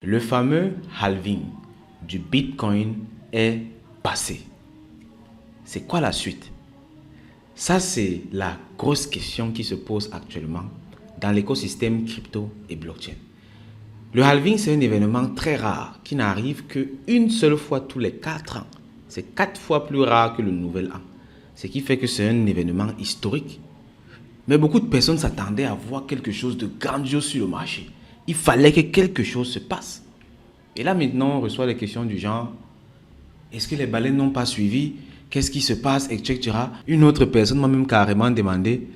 Le fameux halving du Bitcoin est passé. C'est quoi la suite? Ça, c'est la grosse question qui se pose actuellement dans l'écosystème crypto et blockchain. Le halving, c'est un événement très rare qui n'arrive qu'une seule fois tous les 4 ans. C'est 4 fois plus rare que le nouvel an. Ce qui fait que c'est un événement historique. Mais beaucoup de personnes s'attendaient à voir quelque chose de grandiose sur le marché. Il fallait que quelque chose se passe. Et là maintenant, on reçoit des questions du genre, est-ce que les baleines n'ont pas suivi? Qu'est-ce qui se passe, etc. Une autre personne m'a même carrément demandé,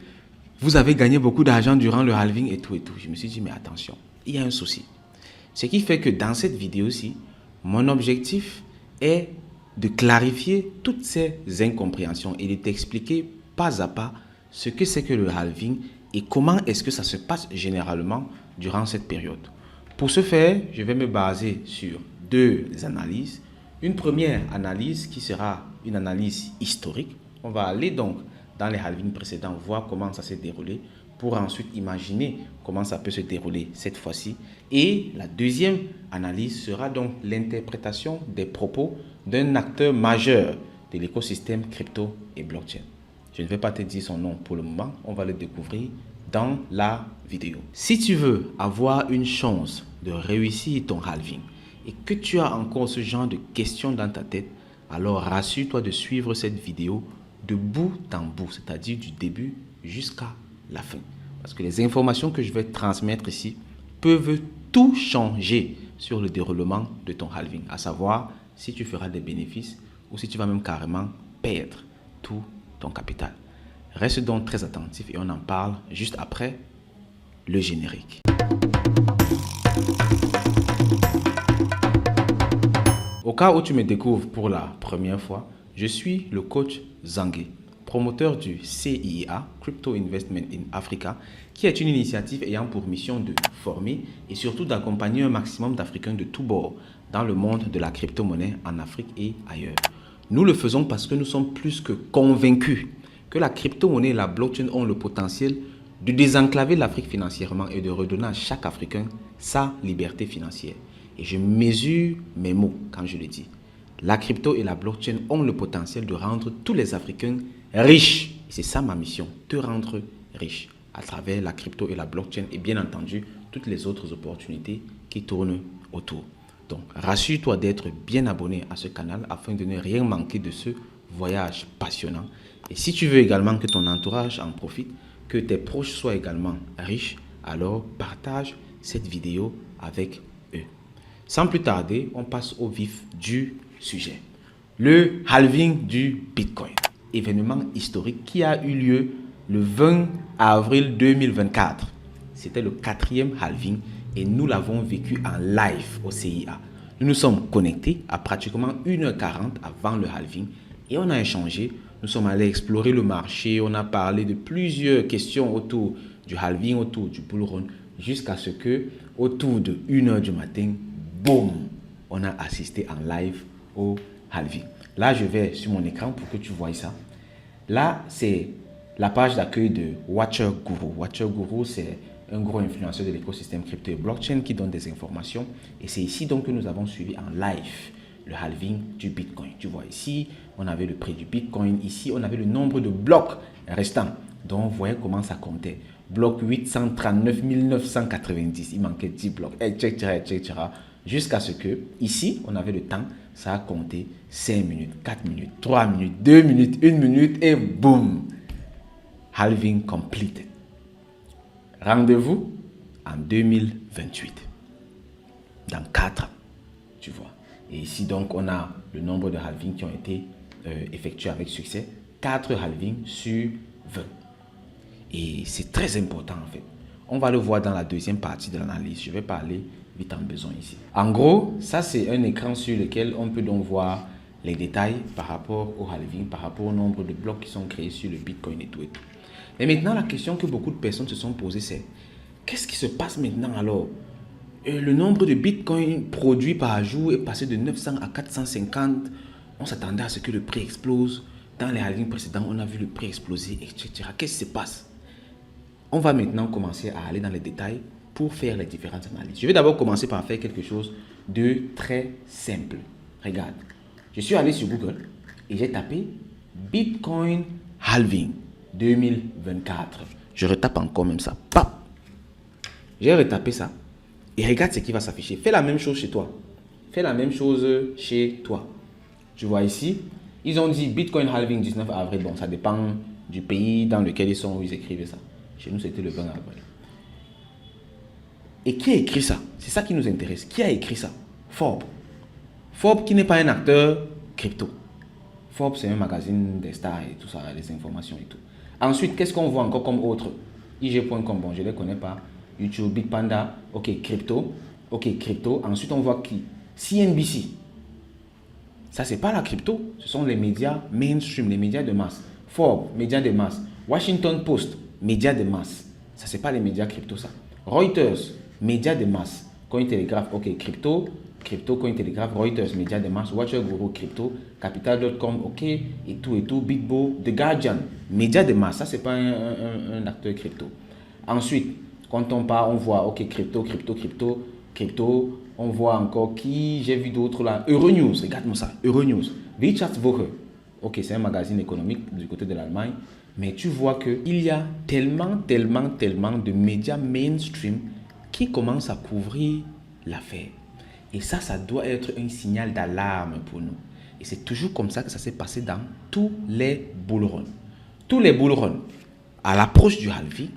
vous avez gagné beaucoup d'argent durant le halving et tout et tout. Je me suis dit, mais attention, il y a un souci. Ce qui fait que dans cette vidéo-ci, mon objectif est de clarifier toutes ces incompréhensions et de t'expliquer pas à pas ce que c'est que le halving et comment est-ce que ça se passe généralement durant cette période. Pour ce faire, je vais me baser sur deux analyses. Une première analyse qui sera une analyse historique. On va aller donc dans les halvings précédents, voir comment ça s'est déroulé pour ensuite imaginer comment ça peut se dérouler cette fois-ci. Et la deuxième analyse sera donc l'interprétation des propos d'un acteur majeur de l'écosystème crypto et blockchain. Je ne vais pas te dire son nom pour le moment, on va le découvrir dans la vidéo. Si tu veux avoir une chance de réussir ton halving et que tu as encore ce genre de questions dans ta tête, alors rassure-toi de suivre cette vidéo de bout en bout, c'est-à-dire du début jusqu'à la fin. Parce que les informations que je vais transmettre ici peuvent tout changer sur le déroulement de ton halving, à savoir si tu feras des bénéfices ou si tu vas même carrément perdre tout ton capital. Reste donc très attentif et on en parle juste après le générique. Au cas où tu me découvres pour la première fois, je suis le coach Zangué, promoteur du CIA, Crypto Investment in Africa, qui est une initiative ayant pour mission de former et surtout d'accompagner un maximum d'Africains de tous bords dans le monde de la crypto-monnaie en Afrique et ailleurs. Nous le faisons parce que nous sommes plus que convaincus que la crypto-monnaie et la blockchain ont le potentiel de désenclaver l'Afrique financièrement et de redonner à chaque Africain sa liberté financière. Et je mesure mes mots quand je le dis. La crypto et la blockchain ont le potentiel de rendre tous les Africains riches. C'est ça ma mission, te rendre riche à travers la crypto et la blockchain et bien entendu toutes les autres opportunités qui tournent autour. Donc rassure-toi d'être bien abonné à ce canal afin de ne rien manquer de ce voyage passionnant. Et si tu veux également que ton entourage en profite, que tes proches soient également riches, alors partage cette vidéo avec eux. Sans plus tarder, on passe au vif du sujet. Le halving du Bitcoin, événement historique qui a eu lieu le 20 avril 2024. C'était le 4e halving et nous l'avons vécu en live au CIA. Nous nous sommes connectés à pratiquement 1h40 avant le halving et on a échangé. Nous sommes allés explorer le marché, on a parlé de plusieurs questions autour du halving, autour du bull run, jusqu'à ce que, autour de 1h du matin, boum, on a assisté en live au halving. Là, je vais sur mon écran pour que tu vois ça. Là, c'est la page d'accueil de Watcher Guru. Watcher Guru, c'est un gros influenceur de l'écosystème crypto et blockchain qui donne des informations. Et c'est ici donc que nous avons suivi en live le halving du Bitcoin. Tu vois ici, on avait le prix du Bitcoin. Ici, on avait le nombre de blocs restants. Donc, vous voyez comment ça comptait. Bloc 839 990. Il manquait 10 blocs, etc., etc. Jusqu'à ce que, ici, on avait le temps. Ça a compté 5 minutes, 4 minutes, 3 minutes, 2 minutes, 1 minute et boum. Halving completed. Rendez-vous en 2028. Dans 4 ans, tu vois. Et ici, donc, on a le nombre de halvings qui ont été effectués avec succès. 4 halvings sur 20. Et c'est très important, en fait. On va le voir dans la deuxième partie de l'analyse. Je vais parler vite en besoin ici. En gros, ça, c'est un écran sur lequel on peut donc voir les détails par rapport au halving, par rapport au nombre de blocs qui sont créés sur le Bitcoin et tout et tout. Et maintenant, la question que beaucoup de personnes se sont posées, c'est qu'est-ce qui se passe maintenant alors? Le nombre de bitcoins produits par jour est passé de 900 à 450. On s'attendait à ce que le prix explose. Dans les halvings précédents, on a vu le prix exploser, etc. Qu'est-ce qui se passe? On va maintenant commencer à aller dans les détails pour faire les différentes analyses. Je vais d'abord commencer par faire quelque chose de très simple. Regarde, je suis allé sur Google et j'ai tapé Bitcoin halving 2024. Je retape encore même ça. Pap! J'ai retapé ça et regarde ce qui va s'afficher. Fais la même chose chez toi. Fais la même chose chez toi. Tu vois ici, ils ont dit Bitcoin halving 19 avril. Bon, ça dépend du pays dans lequel ils sont où ils écrivent ça. Chez nous, c'était le 20 avril. Et qui a écrit ça? C'est ça qui nous intéresse. Qui a écrit ça? Forbes. Forbes qui n'est pas un acteur crypto. Forbes, c'est un magazine des stars et tout ça, les informations et tout. Ensuite, qu'est-ce qu'on voit encore comme autre? IG.com, bon, je ne les connais pas. YouTube, Bitpanda, ok, crypto. Ok, crypto. Ensuite, on voit qui? CNBC. Ça, c'est pas la crypto. Ce sont les médias mainstream, les médias de masse. Forbes, médias de masse. Washington Post, médias de masse. Ça, c'est pas les médias crypto, ça. Reuters, médias de masse. Cointelegraph, ok, crypto. Crypto, Cointelegraph, Reuters, médias de masse. Watcher Guru, crypto. Capital.com, ok. Et tout, Bitbo. The Guardian, médias de masse. Ça, c'est pas un acteur crypto. Ensuite, quand on part, on voit, ok, crypto. On voit encore qui, j'ai vu d'autres là. Euronews, regarde-moi ça, Euronews. Wirtschaftswoche, ok, c'est un magazine économique du côté de l'Allemagne. Mais tu vois qu'il y a tellement de médias mainstream qui commencent à couvrir l'affaire. Et ça doit être un signal d'alarme pour nous. Et c'est toujours comme ça que ça s'est passé dans tous les bull runs. Tous les bull runs, à l'approche du halving,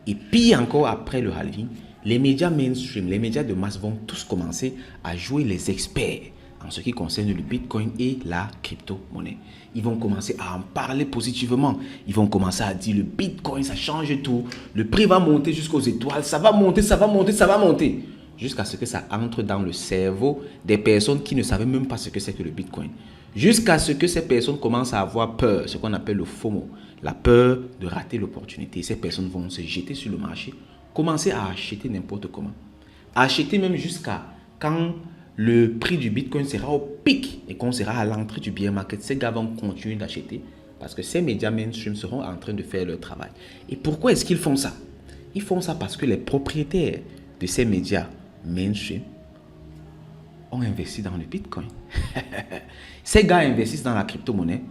et puis encore après le halving, les médias mainstream, les médias de masse vont tous commencer à jouer les experts en ce qui concerne le Bitcoin et la crypto-monnaie. Ils vont commencer à en parler positivement. Ils vont commencer à dire le Bitcoin, ça change tout. Le prix va monter jusqu'aux étoiles. Ça va monter. Jusqu'à ce que ça entre dans le cerveau des personnes qui ne savaient même pas ce que c'est que le Bitcoin. Jusqu'à ce que ces personnes commencent à avoir peur, ce qu'on appelle le FOMO, la peur de rater l'opportunité. Ces personnes vont se jeter sur le marché, commencer à acheter n'importe comment. Acheter même jusqu'à quand le prix du Bitcoin sera au pic et qu'on sera à l'entrée du bear market. Ces gars vont continuer d'acheter parce que ces médias mainstream seront en train de faire leur travail. Et pourquoi est-ce qu'ils font ça? Ils font ça parce que les propriétaires de ces médias mainstream ont investi dans le Bitcoin. Ces gars investissent dans la crypto-monnaie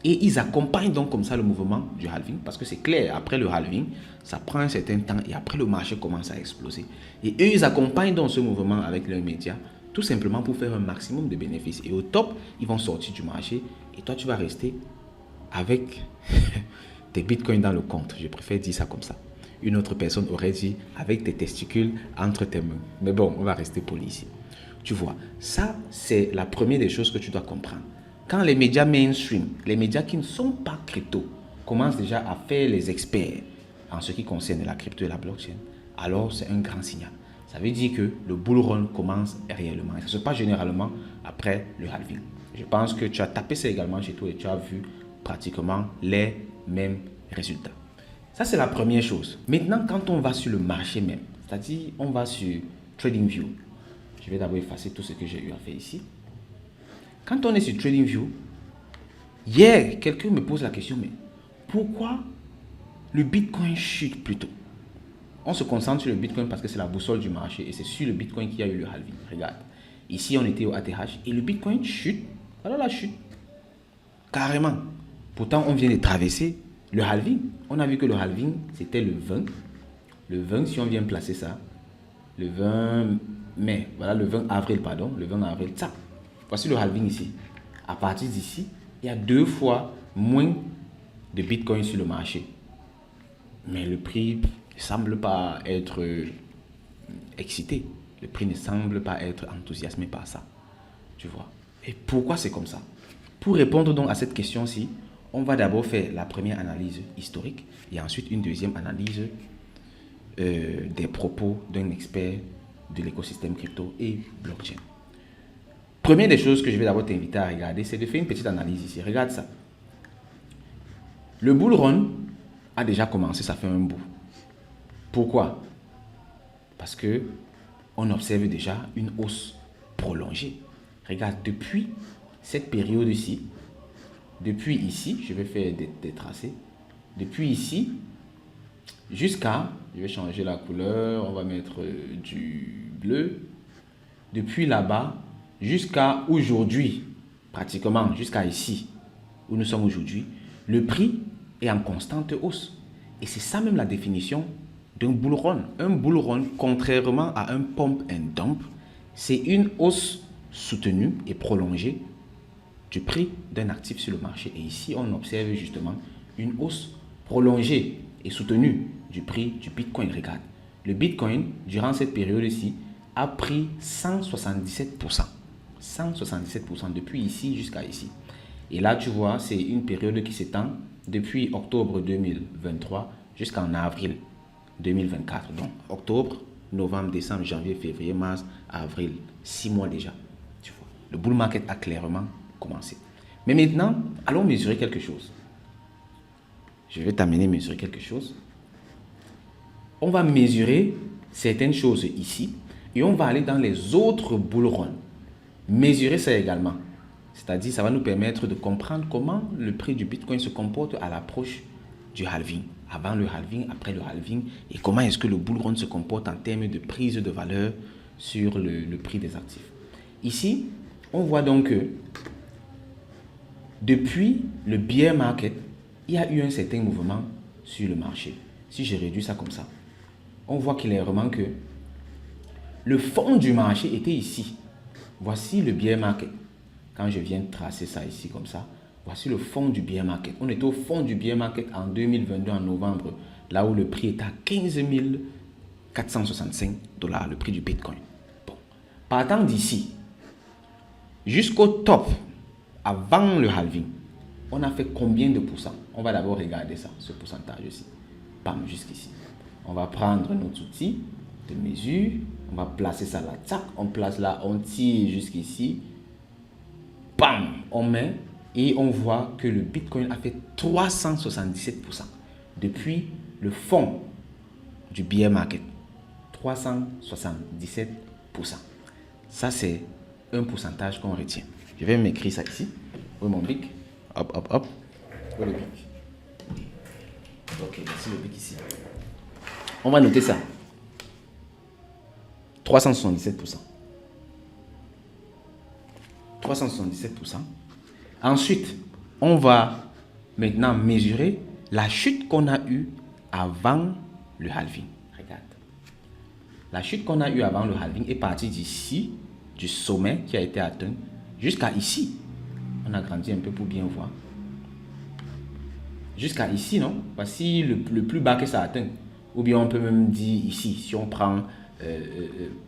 et ils accompagnent donc comme ça le mouvement du halving parce que c'est clair, après le halving, ça prend un certain temps et après le marché commence à exploser. Et eux, ils accompagnent donc ce mouvement avec leurs médias tout simplement pour faire un maximum de bénéfices. Et au top, ils vont sortir du marché et toi, tu vas rester avec tes bitcoins dans le compte. Je préfère dire ça comme ça. Une autre personne aurait dit avec tes testicules entre tes mains. Mais bon, on va rester poli ici. Tu vois, ça, c'est la première des choses que tu dois comprendre. Quand les médias mainstream, les médias qui ne sont pas crypto, commencent déjà à faire les experts en ce qui concerne la crypto et la blockchain, alors c'est un grand signal. Ça veut dire que le bull run commence réellement. Et ça se passe généralement après le halving. Je pense que tu as tapé ça également chez toi et tu as vu pratiquement les mêmes résultats. Ça, c'est la première chose. Maintenant, quand on va sur le marché même, c'est-à-dire on va sur TradingView, je vais d'abord effacer tout ce que j'ai eu à faire ici. Quand on est sur TradingView, hier, quelqu'un me pose la question, mais pourquoi le Bitcoin chute plutôt? On se concentre sur le Bitcoin parce que c'est la boussole du marché et c'est sur le Bitcoin qu'il y a eu le halving. Regarde, ici on était au ATH et le Bitcoin chute. Voilà la chute. Carrément. Pourtant, on vient de traverser le halving. On a vu que le halving, c'était le 20. Le 20, si on vient placer ça, le 20 mai, voilà le 20 avril, pardon, le 20 avril, ça. Voici le halving ici. À partir d'ici, il y a 2 fois moins de Bitcoin sur le marché. Mais le prix ne semble pas être excité. Le prix ne semble pas être enthousiasmé par ça. Tu vois. Et pourquoi c'est comme ça? Pour répondre donc à cette question-ci, on va d'abord faire la première analyse historique et ensuite une deuxième analyse des propos d'un expert de l'écosystème crypto et blockchain. Première des choses que je vais d'abord t'inviter à regarder, c'est de faire une petite analyse ici. Regarde ça. Le bull run a déjà commencé, ça fait un bout. Pourquoi? Parce que on observe déjà une hausse prolongée. Regarde, depuis cette période-ci, depuis ici, je vais faire des tracés, depuis ici jusqu'à Je vais changer la couleur. On va mettre du bleu. Depuis là-bas jusqu'à aujourd'hui, pratiquement jusqu'à ici, où nous sommes aujourd'hui, le prix est en constante hausse. Et c'est ça même la définition d'un bull run. Un bull run, contrairement à un pump and dump, c'est une hausse soutenue et prolongée du prix d'un actif sur le marché. Et ici, on observe justement une hausse prolongée et soutenue du prix du Bitcoin. Regarde, le Bitcoin, durant cette période-ci, a pris 177%. 177% depuis ici jusqu'à ici. Et là, tu vois, c'est une période qui s'étend depuis octobre 2023 jusqu'en avril 2024. Donc, octobre, novembre, décembre, janvier, février, mars, avril, 6 mois déjà. Tu vois, le bull market a clairement commencé. Mais maintenant, allons mesurer quelque chose. Je vais t'amener à mesurer quelque chose. On va mesurer certaines choses ici et on va aller dans les autres bull runs. Mesurer ça également. C'est-à-dire, ça va nous permettre de comprendre comment le prix du Bitcoin se comporte à l'approche du halving. Avant le halving, après le halving, et comment est-ce que le bull run se comporte en termes de prise de valeur sur le prix des actifs. Ici, on voit donc que depuis le bear market, il y a eu un certain mouvement sur le marché. Si je réduis ça comme ça, on voit clairement que le fond du marché était ici. Voici le bear market. Quand je viens de tracer ça ici comme ça, voici le fond du bear market. On était au fond du bear market en 2022, en novembre, là où le prix est à 15 465 $, le prix du Bitcoin. Bon. Partant d'ici, jusqu'au top, avant le halving, on a fait combien de pourcents? On va d'abord regarder ça, ce pourcentage-ci. Bam, jusqu'ici. On va prendre notre outil de mesure, on va placer ça là, tac, on place là, on tire jusqu'ici, bam, on met et on voit que le Bitcoin a fait 377% depuis le fond du bear market. 377%. Ça, c'est un pourcentage qu'on retient. Je vais m'écrire ça ici. Où est mon bic? Hop, hop, hop. Où est le bic? Ok, c'est le bic ici. On va noter ça. 377%. 377%. Ensuite, on va maintenant mesurer la chute qu'on a eue avant le halving. Regarde. La chute qu'on a eue avant le halving est partie d'ici, du sommet qui a été atteint, jusqu'à ici. On a grandi un peu pour bien voir. Jusqu'à ici, non? Voici le plus bas que ça a atteint. Ou bien on peut même dire ici, si on prend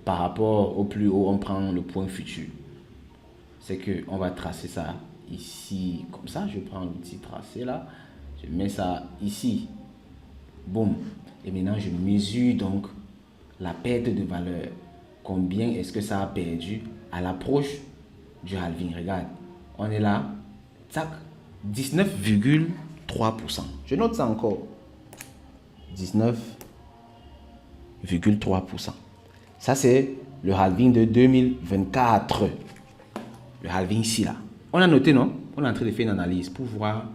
par rapport au plus haut, on prend le point futur. C'est qu'on va tracer ça ici, comme ça. Je prends le petit tracé là. Je mets ça ici. Boum. Et maintenant, je mesure donc la perte de valeur. Combien est-ce que ça a perdu à l'approche du halving? Regarde. On est là. Tac. 19,3%. Je note ça encore. 19,3%. Ça, c'est le halving de 2024. Le halving ici, là. On a noté, non? On est en train de faire une analyse pour voir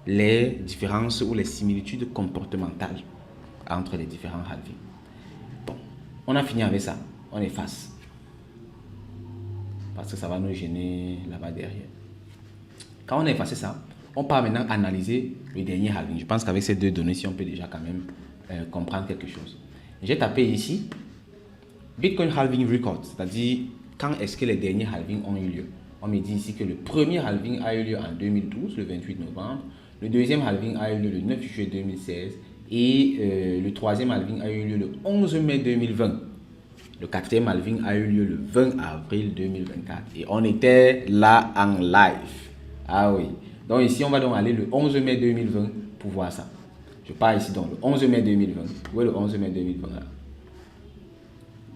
les différences ou les similitudes comportementales entre les différents halvings. Bon, on a fini avec ça. On efface. Parce que ça va nous gêner là-bas derrière. Quand on a effacé ça, on part maintenant analyser le dernier halving. Je pense qu'avec ces deux données, si on peut déjà quand même comprendre quelque chose. J'ai tapé ici Bitcoin Halving Record, c'est-à-dire quand est-ce que les derniers halvings ont eu lieu. On me dit ici que le premier halving a eu lieu en 2012, le 28 novembre. Le deuxième halving a eu lieu le 9 juillet 2016. Et le troisième halving a eu lieu le 11 mai 2020. Le quatrième halving a eu lieu le 20 avril 2024. Et on était là en live. Ah oui. Donc ici, on va donc aller le 11 mai 2020 pour voir ça. Je pars ici donc le 11 mai 2020. Où est le 11 mai 2020 là?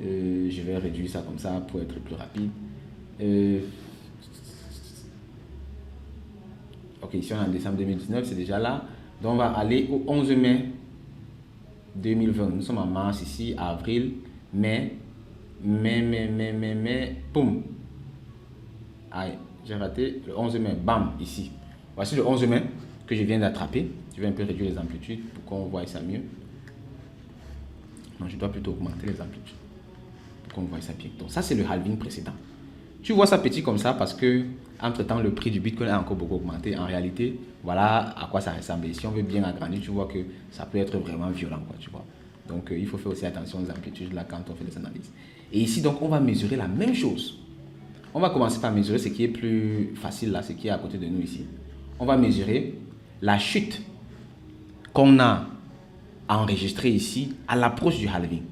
Je vais réduire ça comme ça pour être plus rapide. Ok, ici on est en décembre 2019, c'est déjà là. Donc on va aller au 11 mai 2020. Nous sommes en mars ici, avril, mai, boum. Aïe, j'ai raté le 11 mai, bam, ici. Voici le 11 mai que je viens d'attraper. Je vais un peu réduire les amplitudes pour qu'on voit ça mieux. Non, je dois plutôt augmenter les amplitudes pour qu'on voit ça bien. Donc ça, c'est le halving précédent. Tu vois ça petit comme ça parce que, entre-temps, le prix du Bitcoin a encore beaucoup augmenté. En réalité, voilà à quoi ça ressemble. Et si on veut bien agrandir, tu vois que ça peut être vraiment violent, quoi, tu vois. Donc, il faut faire aussi attention aux amplitudes là quand on fait des analyses. Et ici, donc, on va mesurer la même chose. On va commencer par mesurer ce qui est plus facile là, ce qui est à côté de nous ici. On va mesurer la chute qu'on a enregistrée ici à l'approche du halving.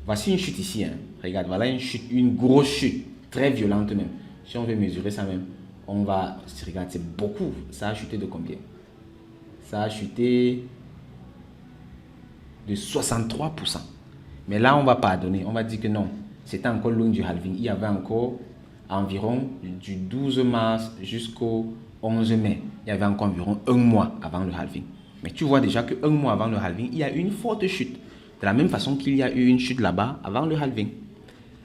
Voici une chute ici, hein. Regarde, voilà une chute, une grosse chute, très violente même. Si on veut mesurer ça même, on va, regarde, c'est beaucoup. Ça a chuté de combien? Ça a chuté de 63%. Mais là, on va pardonner. On va dire que non, c'était encore loin du halving. Il y avait encore environ du 12 mars jusqu'au 11 mai. Il y avait encore environ un mois avant le halving. Mais tu vois déjà qu'un mois avant le halving, il y a eu une forte chute. De la même façon qu'il y a eu une chute là-bas avant le halving.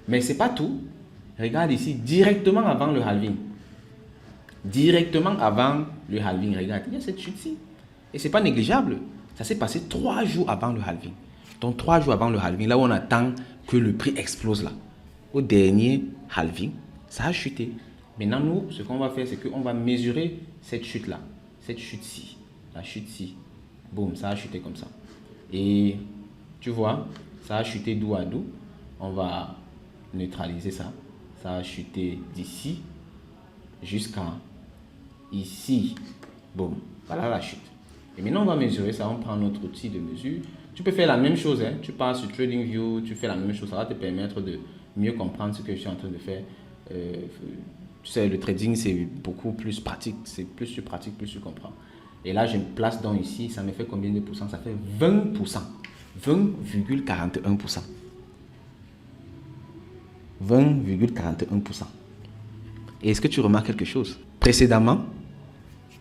Mais ce n'est pas tout. Regarde ici, directement avant le halving. Directement avant le halving, regarde, il y a cette chute-ci. Et ce n'est pas négligeable. Ça s'est passé 3 jours avant le halving. Donc 3 jours avant le halving, là où on attend que le prix explose là. Au dernier halving, ça a chuté. Maintenant, nous, ce qu'on va faire, c'est qu'on va mesurer cette chute-là. Cette chute-ci. La chute-ci. Boum, ça a chuté comme ça. Et tu vois, ça a chuté d'où à d'où. On va neutraliser ça. Ça a chuté d'ici jusqu'à ici. Boum, voilà la chute. Et maintenant, on va mesurer ça. On prend notre outil de mesure. Tu peux faire la même chose. Hein. Tu pars sur TradingView, tu fais la même chose. Ça va te permettre de mieux comprendre ce que je suis en train de faire. Tu sais, le trading, c'est beaucoup plus pratique. C'est plus tu pratiques, plus tu comprends. Et là, je me place donc ici. Ça me fait combien de pourcents? Ça fait 20%. 20,41%. 20,41%. Et est-ce que tu remarques quelque chose? Précédemment,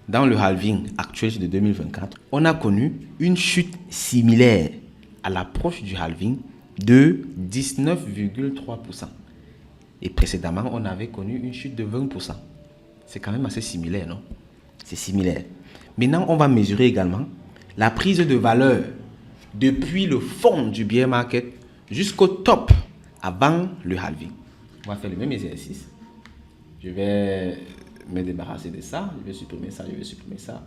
dans le halving actuel de 2024, on a connu une chute similaire à l'approche du halving de 19,3%. Et précédemment, on avait connu une chute de 20%. C'est quand même assez similaire, non? C'est similaire. Maintenant, on va mesurer également la prise de valeur depuis le fond du bear market jusqu'au top avant le halving. On va faire le même exercice. Je vais me débarrasser de ça. Je vais supprimer ça, je vais supprimer ça.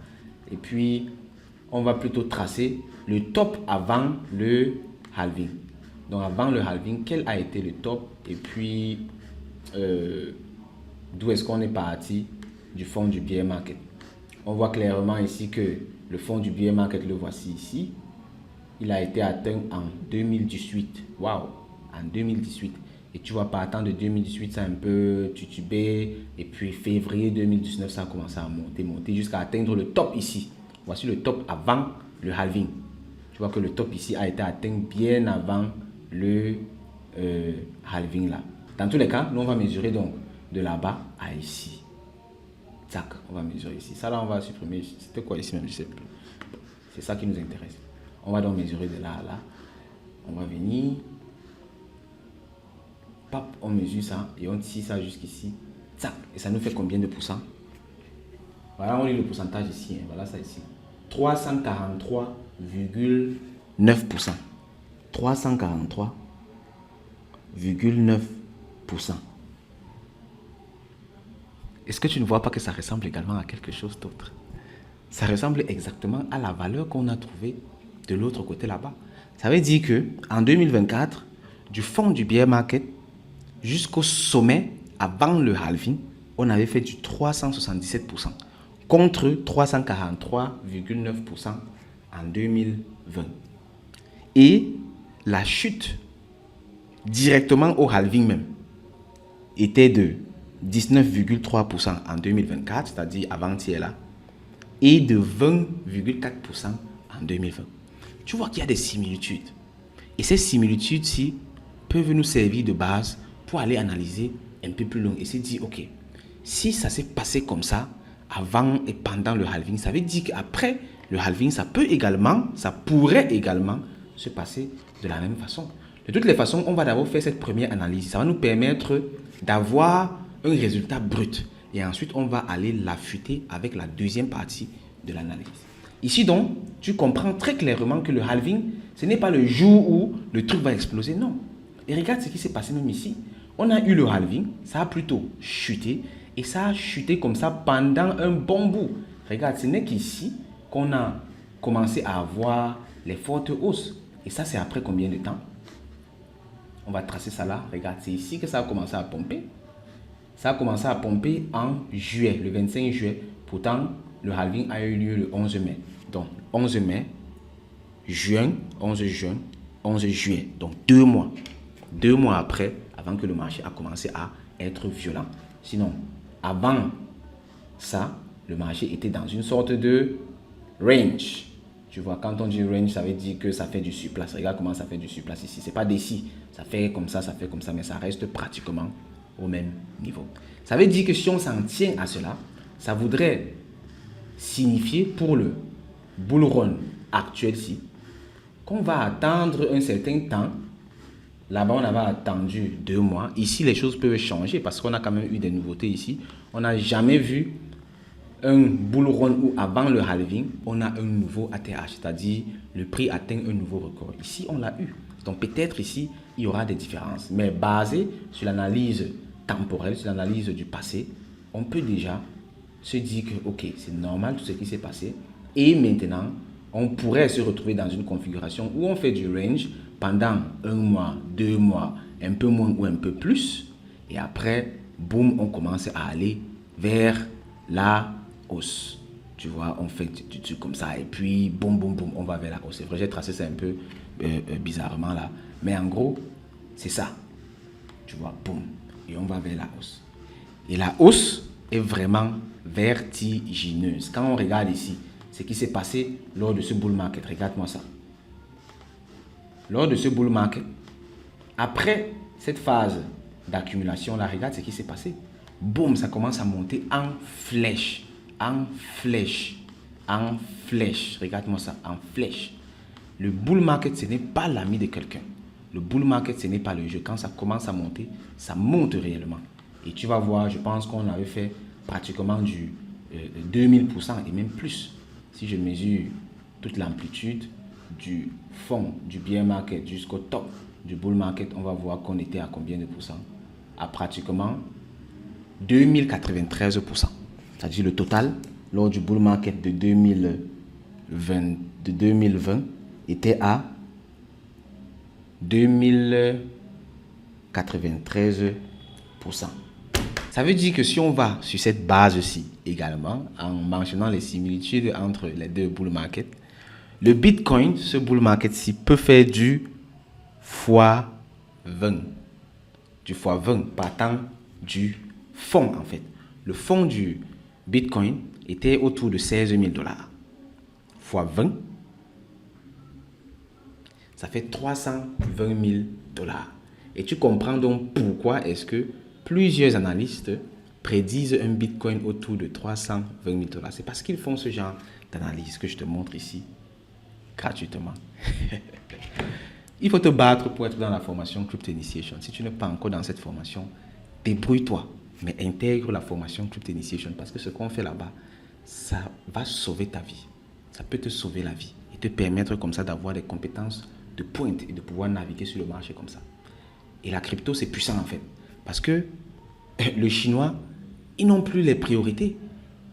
Et puis, on va plutôt tracer le top avant le halving. Donc, avant le halving, quel a été le top? Et puis, d'où est-ce qu'on est parti du fond du bear market? On voit clairement ici que le fond du bear market, le voici ici. Il a été atteint en 2018. Waouh! En 2018. Et tu vois, partant de 2018, ça a un peu titubé. Et puis, février 2019, ça a commencé à monter jusqu'à atteindre le top ici. Voici le top avant le halving. Tu vois que le top ici a été atteint bien avant le halving là. Dans tous les cas, nous, on va mesurer donc de là-bas à ici. Tac, on va mesurer ici. Ça là, on va supprimer. C'était quoi ici même? Je sais plus. C'est ça qui nous intéresse. On va donc mesurer de là à là. On va venir. Pap, on mesure ça et on tire ça jusqu'ici. Tac. Et ça nous fait combien de pourcents? Voilà, on lit le pourcentage ici. Hein. Voilà ça ici. 343,9%. 343,9%. Est-ce que tu ne vois pas que ça ressemble également à quelque chose d'autre? Ça ressemble exactement à la valeur qu'on a trouvée de l'autre côté là-bas. Ça veut dire que en 2024, du fond du bear market jusqu'au sommet avant le halving, on avait fait du 377% contre 343,9% en 2020. Et la chute directement au halving même était de 19,3% en 2024, c'est-à-dire avant-hier là, et de 20,4% en 2020. Tu vois qu'il y a des similitudes. Et ces similitudes-ci peuvent nous servir de base pour aller analyser un peu plus loin et se dire, ok, si ça s'est passé comme ça avant et pendant le halving, ça veut dire qu'après le halving, ça pourrait également se passer de la même façon. De toutes les façons, on va d'abord faire cette première analyse. Ça va nous permettre d'avoir un résultat brut. Et ensuite, on va aller l'affûter avec la deuxième partie de l'analyse. Ici donc, tu comprends très clairement que le halving, Ce n'est pas le jour où le truc va exploser, non. Et regarde ce qui s'est passé même ici. On a eu le halving, ça a plutôt chuté. Et ça a chuté comme ça pendant un bon bout. Regarde, ce n'est qu'ici qu'on a commencé à avoir les fortes hausses. Et ça, c'est après combien de temps? On va tracer ça là. Regarde, c'est ici que ça a commencé à pomper. Ça a commencé à pomper en juillet, le 25 juillet. Pourtant, le halving a eu lieu le 11 mai. Donc, 11 mai, juin, 11 juin, 11 juillet. Donc, 2 mois. 2 mois après, avant que le marché a commencé à être violent. Sinon, avant ça, le marché était dans une sorte de range. Tu vois, quand on dit range, ça veut dire que ça fait du surplace. Regarde comment ça fait du surplace ici. Ce n'est pas d'ici. Ça fait comme ça, mais ça reste pratiquement au même niveau. Ça veut dire que si on s'en tient à cela, ça voudrait signifier pour le bull run actuel-ci qu'on va attendre un certain temps. Là-bas, on avait attendu 2 mois. Ici, les choses peuvent changer parce qu'on a quand même eu des nouveautés ici. On n'a jamais vu un bull run où avant le halving, on a un nouveau ATH, c'est-à-dire le prix atteint un nouveau record. Ici, on l'a eu. Donc peut-être ici, il y aura des différences. Mais basé sur l'analyse temporelle, sur l'analyse du passé, on peut déjà se dire que ok, c'est normal tout ce qui s'est passé. Et maintenant, on pourrait se retrouver dans une configuration où on fait du range pendant 1 mois, 2 mois, un peu moins ou un peu plus. Et après, boum, on commence à aller vers la hausse. Tu vois, on fait du truc comme ça et puis boum, boum, boum, on va vers la hausse. C'est vrai, j'ai tracé ça un peu bizarrement là. Mais en gros, c'est ça. Tu vois, boum. Et on va vers la hausse. Et la hausse est vraiment vertigineuse. Quand on regarde ici, ce qui s'est passé lors de ce bull market, regarde-moi ça. Lors de ce bull market, après cette phase d'accumulation là, regarde ce qui s'est passé. Boum, ça commence à monter en flèche. En flèche. En flèche. Regarde-moi ça, en flèche. Le bull market, ce n'est pas l'ami de quelqu'un. Le bull market, ce n'est pas le jeu. Quand ça commence à monter, ça monte réellement. Et tu vas voir, je pense qu'on avait fait pratiquement du 2000% et même plus. Si je mesure toute l'amplitude du fond du bear market jusqu'au top du bull market, on va voir qu'on était à combien de pourcents? À pratiquement 2093%. C'est-à-dire le total lors du bull market de 2020 était à 2093%. Ça veut dire que si on va sur cette base-ci également, en mentionnant les similitudes entre les deux bull markets, le Bitcoin, ce bull market-ci, peut faire du x20. Du x20 partant du fond en fait. Le fond du Bitcoin était autour de 16 000 $. Fois 20, ça fait 320 000 $. Et tu comprends donc pourquoi est-ce que plusieurs analystes prédisent un Bitcoin autour de 320 000 $. C'est parce qu'ils font ce genre d'analyse que je te montre ici gratuitement. Il faut te battre pour être dans la formation Crypto Initiation. Si tu n'es pas encore dans cette formation, débrouille-toi, mais intègre la formation Crypto Initiation parce que ce qu'on fait là-bas, ça va sauver ta vie. Ça peut te sauver la vie et te permettre comme ça d'avoir des compétences de pointe et de pouvoir naviguer sur le marché comme ça. Et la crypto, c'est puissant en fait. Parce que les Chinois, ils n'ont plus les priorités.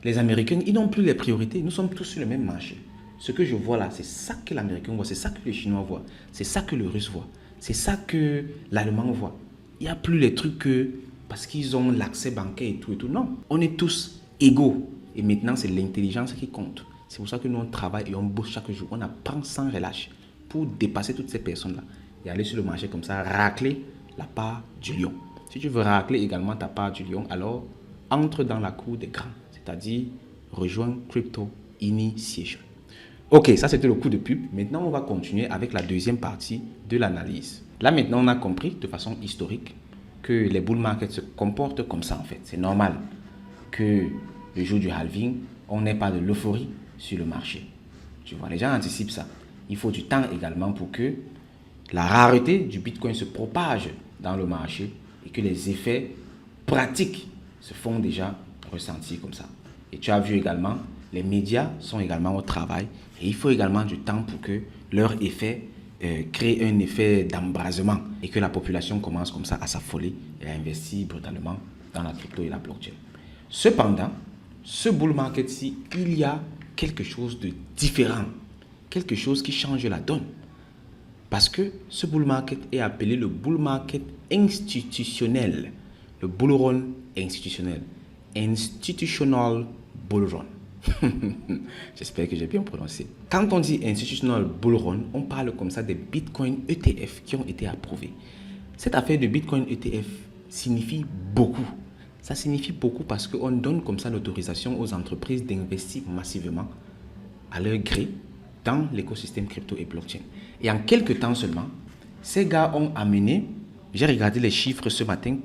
Les Américains, ils n'ont plus les priorités. Nous sommes tous sur le même marché. Ce que je vois là, c'est ça que l'Américain voit, c'est ça que les Chinois voient, c'est ça que le Russe voit, c'est ça que l'Allemand voit. Il n'y a plus les trucs que parce qu'ils ont l'accès bancaire et tout. Non, on est tous égaux. Et maintenant, c'est l'intelligence qui compte. C'est pour ça que nous, on travaille et on bosse chaque jour. On apprend sans relâche pour dépasser toutes ces personnes-là et aller sur le marché comme ça, racler la part du lion. Si tu veux racler également ta part du lion, alors entre dans la cour des grands, c'est-à-dire rejoins Crypto Initiation. Ok, ça c'était le coup de pub. Maintenant, on va continuer avec la deuxième partie de l'analyse. Là, maintenant, on a compris de façon historique que les bull markets se comportent comme ça en fait. C'est normal que le jour du halving, on n'ait pas de l'euphorie sur le marché. Tu vois, les gens anticipent ça. Il faut du temps également pour que la rareté du Bitcoin se propage dans le marché et que les effets pratiques se font déjà ressentir comme ça. Et tu as vu également, les médias sont également au travail et il faut également du temps pour que leur effet crée un effet d'embrasement et que la population commence comme ça à s'affoler et à investir brutalement dans la crypto et la blockchain. Cependant, ce bull market-ci, il y a quelque chose de différent, quelque chose qui change la donne. Parce que ce bull market est appelé le bull market institutionnel, le bull run institutionnel, institutional bull run. J'espère que j'ai bien prononcé. Quand on dit institutional bull run, on parle comme ça des Bitcoin ETF qui ont été approuvés. Cette affaire de Bitcoin ETF signifie beaucoup. Ça signifie beaucoup parce qu'on donne comme ça l'autorisation aux entreprises d'investir massivement à leur gré dans l'écosystème crypto et blockchain. Et en quelques temps seulement, ces gars ont amené, j'ai regardé les chiffres ce matin,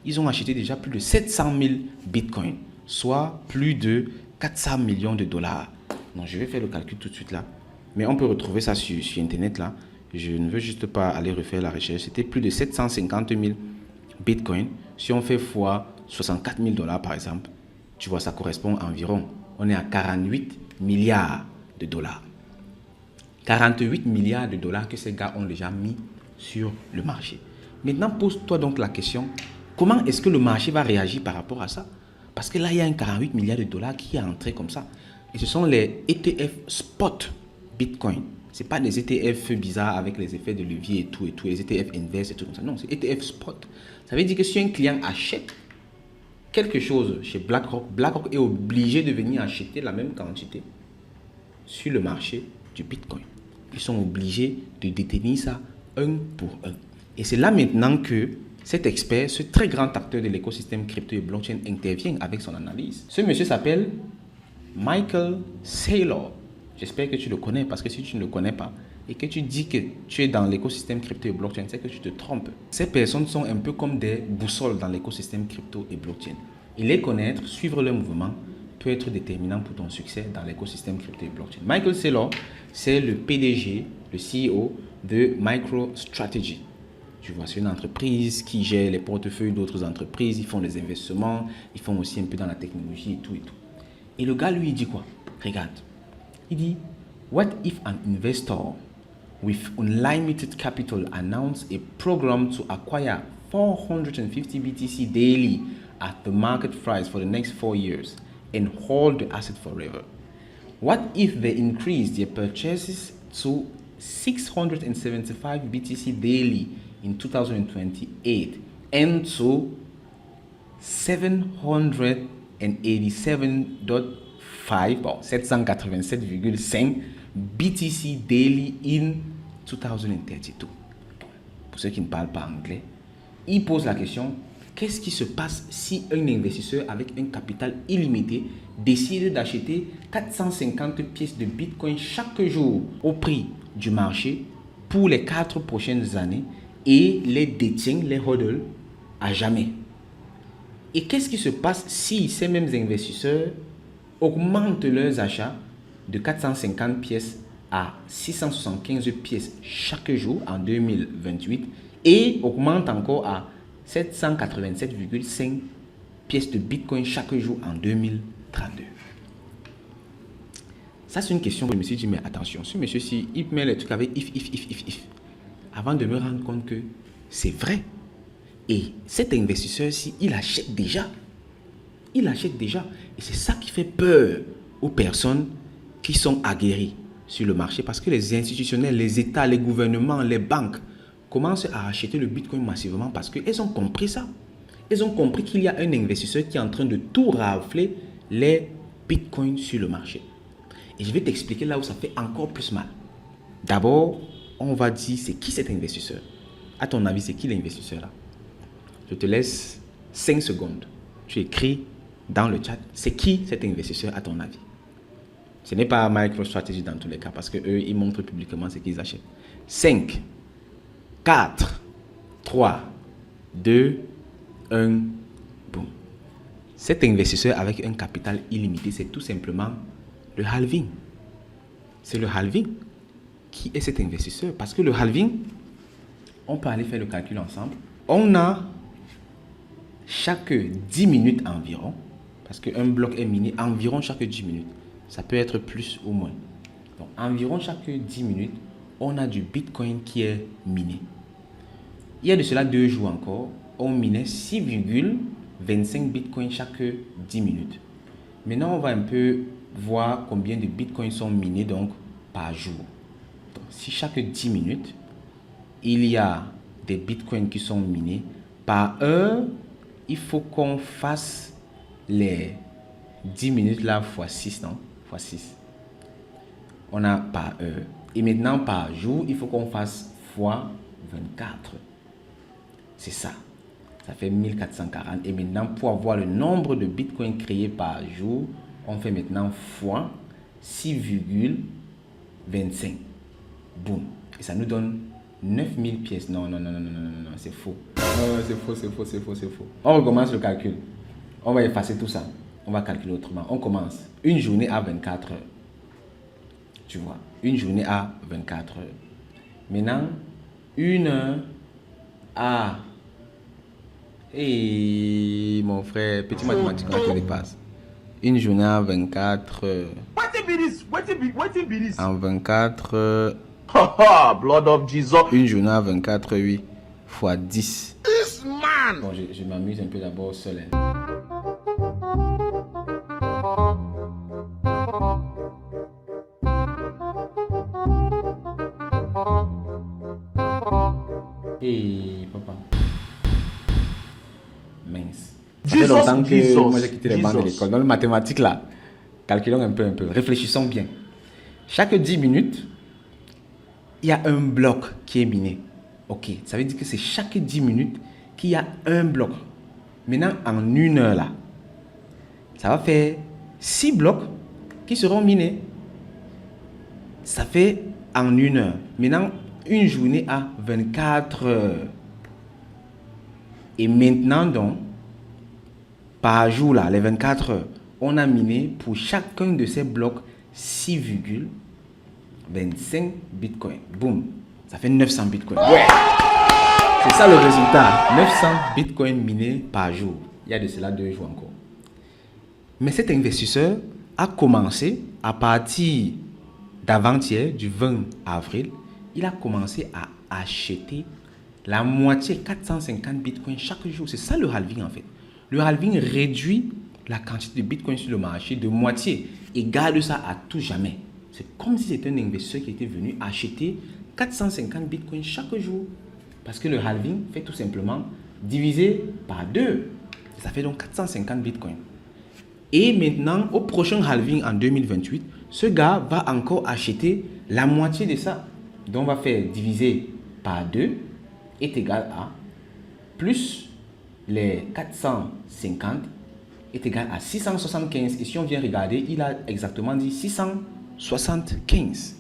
ils ont acheté déjà plus de 700 000 bitcoins, soit plus de 400 millions de dollars. Donc je vais faire le calcul tout de suite là. Mais on peut retrouver ça sur Internet là. Je ne veux juste pas aller refaire la recherche. C'était plus de 750 000 bitcoins. Si on fait fois 64 000 dollars par exemple, tu vois, ça correspond environ. On est à 48 milliards de dollars. 48 milliards de dollars que ces gars ont déjà mis sur le marché. Maintenant, pose-toi donc la question, comment est-ce que le marché va réagir par rapport à ça? Parce que là, il y a un 48 milliards de dollars qui est entré comme ça. Et ce sont les ETF spot Bitcoin. Ce n'est pas des ETF bizarres avec les effets de levier et tout, les ETF inverse et tout comme ça. Non, c'est ETF spot. Ça veut dire que si un client achète quelque chose chez BlackRock, BlackRock est obligé de venir acheter la même quantité sur le marché du Bitcoin. Ils sont obligés de détenir ça un pour un. Et c'est là maintenant que cet expert, ce très grand acteur de l'écosystème crypto et blockchain intervient avec son analyse. Ce monsieur s'appelle Michael Saylor. J'espère que tu le connais parce que si tu ne le connais pas et que tu dis que tu es dans l'écosystème crypto et blockchain, c'est que tu te trompes. Ces personnes sont un peu comme des boussoles dans l'écosystème crypto et blockchain. Et les connaître, suivre leur mouvement, peut être déterminant pour ton succès dans l'écosystème crypto et blockchain. Michael Saylor, c'est le PDG, le CEO de MicroStrategy. Tu vois, c'est une entreprise qui gère les portefeuilles d'autres entreprises, ils font des investissements, ils font aussi un peu dans la technologie et tout et tout. Et le gars, lui, il dit quoi? Regarde. Il dit, what if an investor with unlimited capital announce a program to acquire 450 BTC daily at the market price for the next 4 years and hold the asset forever? What if they increase their purchases to 675 BTC daily in 2028 and to 787.5 BTC daily in 2032. Pour ceux qui ne parlent pas anglais, il pose la question, qu'est-ce qui se passe si un investisseur avec un capital illimité décide d'acheter 450 pièces de Bitcoin chaque jour au prix du marché pour les 4 prochaines années et les détient, les hodl à jamais? Et qu'est-ce qui se passe si ces mêmes investisseurs augmentent leurs achats de 450 pièces à 675 pièces chaque jour en 2028 et augmentent encore à 787,5 pièces de Bitcoin chaque jour en 2032? Ça, c'est une question que je me suis dit, mais attention, ce monsieur-ci, il met les trucs avec if, avant de me rendre compte que c'est vrai. Et cet investisseur-ci, il achète déjà. Il achète déjà. Et c'est ça qui fait peur aux personnes qui sont aguerries sur le marché. Parce que les institutionnels, les États, les gouvernements, les banques commencent à acheter le Bitcoin massivement parce qu'elles ont compris ça. Elles ont compris qu'il y a un investisseur qui est en train de tout rafler les Bitcoins sur le marché. Et je vais t'expliquer là où ça fait encore plus mal. D'abord, on va dire c'est qui cet investisseur. À ton avis, c'est qui l'investisseur là? Je te laisse 5 secondes. Tu écris dans le chat, c'est qui cet investisseur à ton avis? Ce n'est pas MicroStrategy dans tous les cas parce qu'eux, ils montrent publiquement ce qu'ils achètent. 5, 4, 3, 2, 1, boum. Cet investisseur avec un capital illimité, c'est tout simplement le halving. C'est le halving qui est cet investisseur. Parce que le halving, on peut aller faire le calcul ensemble. On a chaque 10 minutes environ, parce qu'un bloc est miné environ chaque 10 minutes. Ça peut être plus ou moins. Donc, environ chaque 10 minutes, on a du Bitcoin qui est miné. Il y a de cela 2 jours encore, on minait 6,25 Bitcoin chaque 10 minutes. Maintenant, on va un peu voir combien de Bitcoins sont minés donc par jour. Donc, si chaque 10 minutes, il y a des Bitcoins qui sont minés, par heure, il faut qu'on fasse les 10 minutes là fois 6, non? Fois 6. On a par heure. Et maintenant, par jour, il faut qu'on fasse fois 24. C'est ça. Ça fait 1440. Et maintenant, pour avoir le nombre de bitcoins créés par jour, on fait maintenant fois 6,25. Boum. Et ça nous donne 9000 pièces. Non, c'est faux. Non, c'est faux. On recommence le calcul. On va effacer tout ça. On va calculer autrement. On commence. Une journée à 24 heures. Tu vois, une journée à 24 heures. Maintenant, une heure à... Hey, mon frère, petit mathématique, on te dépasse. Une journée à 24 heures. En 24 heures. Blood of Jesus. Une journée à 24 heures, oui. Fois 10. Bon, je m'amuse un peu d'abord seul. Hey, papa. Mince. Ça fait longtemps que moi j'ai quitté les bancs de l'école. Dans le mathématique là, calculons un peu. Réfléchissons bien. Chaque 10 minutes, il y a un bloc qui est miné. Ok, ça veut dire que c'est chaque 10 minutes qu'il y a un bloc. Maintenant, en une heure là, ça va faire 6 blocs qui seront minés. Ça fait en une heure. Maintenant, une journée à 24 heures. Et maintenant, donc, par jour, là, les 24 heures, on a miné pour chacun de ces blocs 6,25 bitcoins. Boum, ça fait 900 bitcoins. Ouais. C'est ça le résultat. 900 bitcoins minés par jour. Il y a de cela 2 jours encore. Mais cet investisseur a commencé à partir d'avant-hier, du 20 avril, il a commencé à acheter la moitié, 450 bitcoins chaque jour. C'est ça le halving en fait. Le halving réduit la quantité de bitcoins sur le marché de moitié et garde ça à tout jamais. C'est comme si c'était un investisseur qui était venu acheter 450 bitcoins chaque jour. Parce que le halving fait tout simplement diviser par 2. Ça fait donc 450 bitcoins. Et maintenant, au prochain halving en 2028, ce gars va encore acheter la moitié de ça. Donc, on va faire diviser par 2 est égal à plus les 450 est égal à 675. Et si on vient regarder, il a exactement dit 675.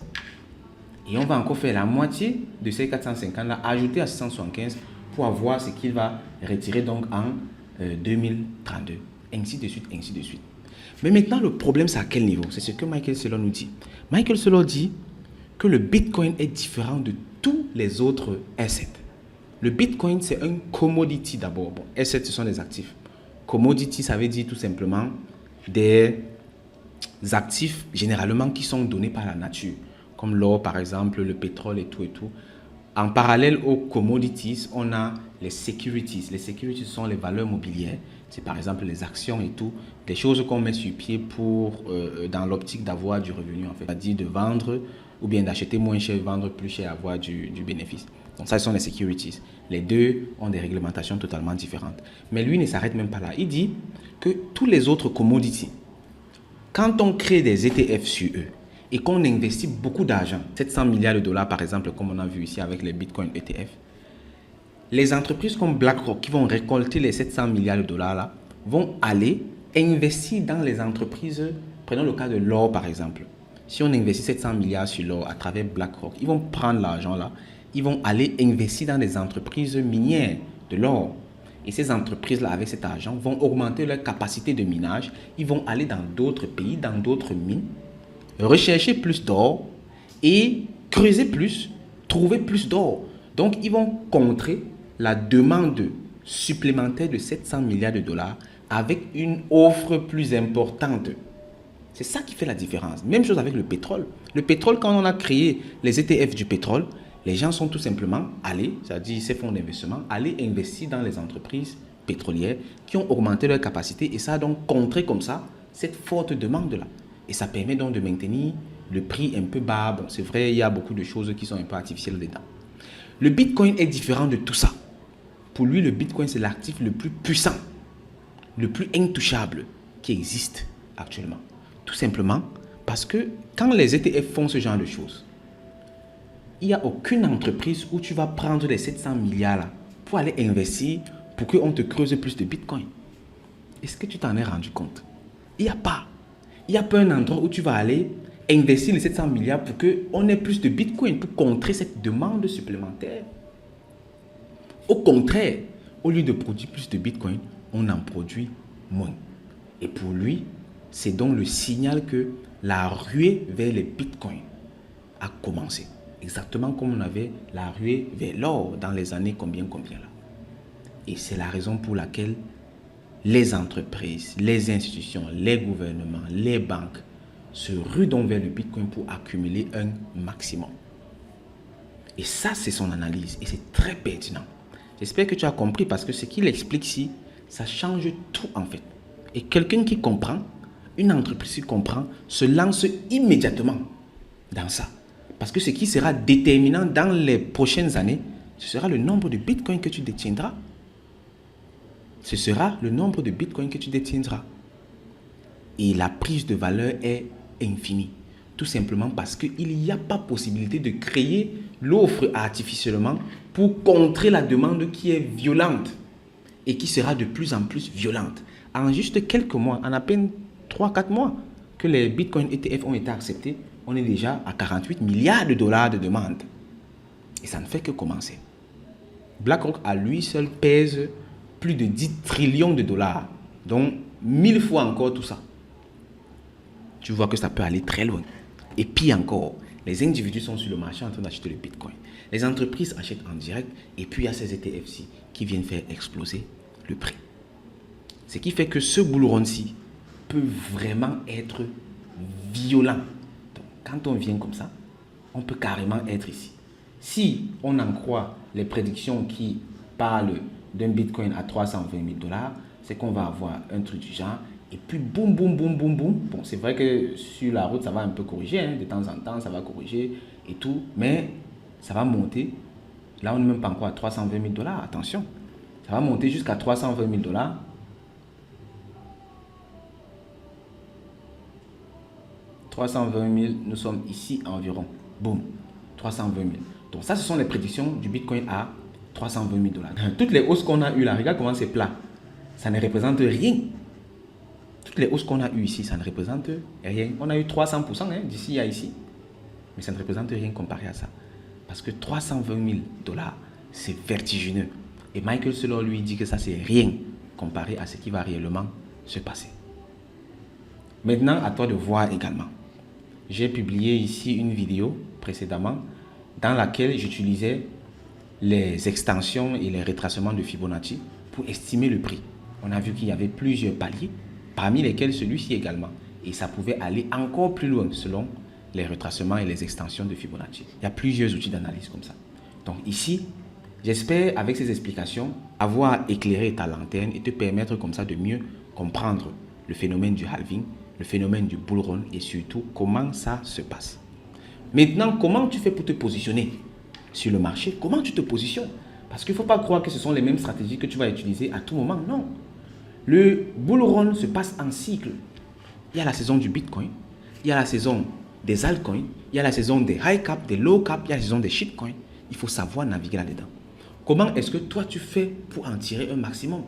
Et on va encore faire la moitié de ces 450 là, ajouter à 675 pour avoir ce qu'il va retirer donc en 2032. Ainsi de suite. Mais maintenant, le problème, c'est à quel niveau? C'est ce que Michael Saylor nous dit. Michael Saylor dit que le Bitcoin est différent de tous les autres assets. Le Bitcoin, c'est un commodity d'abord. Bon, assets, ce sont des actifs. Commodity, ça veut dire tout simplement des actifs généralement qui sont donnés par la nature, comme l'or par exemple, le pétrole et tout. En parallèle aux commodities, on a les securities. Les securities sont les valeurs mobilières. C'est par exemple les actions et tout, des choses qu'on met sur pied pour, dans l'optique d'avoir du revenu en fait. C'est-à-dire de vendre ou bien d'acheter moins cher, vendre plus cher, avoir du bénéfice. Donc ça, ce sont les securities. Les deux ont des réglementations totalement différentes. Mais lui ne s'arrête même pas là. Il dit que tous les autres commodities, quand on crée des ETF sur eux et qu'on investit beaucoup d'argent, 700 milliards de dollars par exemple, comme on a vu ici avec les Bitcoin ETF, les entreprises comme BlackRock qui vont récolter les 700 milliards de dollars là, vont aller investir dans les entreprises. Prenons le cas de l'or par exemple. Si on investit 700 milliards sur l'or à travers BlackRock, ils vont prendre l'argent là, ils vont aller investir dans des entreprises minières de l'or. Et ces entreprises-là, avec cet argent, vont augmenter leur capacité de minage. Ils vont aller dans d'autres pays, dans d'autres mines, rechercher plus d'or et creuser plus, trouver plus d'or. Donc, ils vont contrer la demande supplémentaire de 700 milliards de dollars avec une offre plus importante. C'est ça qui fait la différence. Même chose avec le pétrole. Le pétrole, quand on a créé les ETF du pétrole, les gens sont tout simplement allés, c'est-à-dire ces fonds d'investissement, allés investir dans les entreprises pétrolières qui ont augmenté leur capacité et ça a donc contré comme ça cette forte demande-là. Et ça permet donc de maintenir le prix un peu bas. Bon, c'est vrai, il y a beaucoup de choses qui sont un peu artificielles dedans. Le Bitcoin est différent de tout ça. Pour lui, le Bitcoin, c'est l'actif le plus puissant, le plus intouchable qui existe actuellement. Tout simplement parce que quand les ETF font ce genre de choses, il n'y a aucune entreprise où tu vas prendre les 700 milliards là, pour aller investir pour qu'on te creuse plus de Bitcoin. Est-ce que tu t'en es rendu compte? Il n'y a pas. Il n'y a pas un endroit où tu vas aller investir les 700 milliards pour qu'on ait plus de Bitcoin, pour contrer cette demande supplémentaire. Au contraire, au lieu de produire plus de Bitcoin, on en produit moins. Et pour lui, c'est donc le signal que la ruée vers les Bitcoins a commencé. Exactement comme on avait la ruée vers l'or dans les années combien là. Et c'est la raison pour laquelle les entreprises, les institutions, les gouvernements, les banques se ruent donc vers le Bitcoin pour accumuler un maximum. Et ça, c'est son analyse et c'est très pertinent. J'espère que tu as compris parce que ce qu'il explique ici, ça change tout en fait. Et quelqu'un qui comprend, une entreprise qui comprend, se lance immédiatement dans ça. Parce que ce qui sera déterminant dans les prochaines années, ce sera le nombre de bitcoins que tu détiendras. Ce sera le nombre de bitcoins que tu détiendras. Et la prise de valeur est infinie. Tout simplement parce qu'il n'y a pas possibilité de créer l'offre artificiellement pour contrer la demande qui est violente et qui sera de plus en plus violente. En juste quelques mois, en à peine 3-4 mois que les bitcoins ETF ont été acceptés, on est déjà à 48 milliards de dollars de demande. Et ça ne fait que commencer. BlackRock à lui seul pèse plus de 10 trillions de dollars, donc 1000 fois encore tout ça. Tu vois que ça peut aller très loin. Et puis encore, les individus sont sur le marché en train d'acheter le Bitcoin. Les entreprises achètent en direct et puis il y a ces ETF-ci qui viennent faire exploser le prix. Ce qui fait que ce bull run-ci peut vraiment être violent. Donc, quand on vient comme ça, on peut carrément être ici. Si on en croit les prédictions qui parlent d'un Bitcoin à 320 000 dollars, c'est qu'on va avoir un truc du genre. Et puis boum, boum, boum, boum, boum. Bon, c'est vrai que sur la route, ça va un peu corriger. Hein. De temps en temps, ça va corriger et tout. Mais ça va monter. Là, on n'est même pas encore à 320 000 dollars. Attention. Ça va monter jusqu'à 320 000 dollars. « 320 000, nous sommes ici environ. Boum, 320 000. Donc ça, ce sont les prédictions du Bitcoin à 320 000 dollars. Toutes les hausses qu'on a eues là, regarde comment c'est plat. Ça ne représente rien. Toutes les hausses qu'on a eues ici, ça ne représente rien. On a eu 300% hein, d'ici à ici. Mais ça ne représente rien comparé à ça. Parce que 320 000 dollars, c'est vertigineux. Et Michael Saylor lui dit que ça, c'est rien comparé à ce qui va réellement se passer. Maintenant, à toi de voir également. J'ai publié ici une vidéo précédemment dans laquelle j'utilisais les extensions et les retracements de Fibonacci pour estimer le prix. On a vu qu'il y avait plusieurs paliers, parmi lesquels celui-ci également. Et ça pouvait aller encore plus loin selon les retracements et les extensions de Fibonacci. Il y a plusieurs outils d'analyse comme ça. Donc ici, j'espère avec ces explications avoir éclairé ta lanterne et te permettre comme ça de mieux comprendre le phénomène du halving, le phénomène du bull run et surtout comment ça se passe. Maintenant, comment tu fais pour te positionner sur le marché? Comment tu te positionnes? Parce qu'il ne faut pas croire que ce sont les mêmes stratégies que tu vas utiliser à tout moment. Non. Le bull run se passe en cycle. Il y a la saison du Bitcoin, il y a la saison des altcoins, il y a la saison des high cap, des low cap, il y a la saison des shitcoins. Il faut savoir naviguer là-dedans. Comment est-ce que toi tu fais pour en tirer un maximum?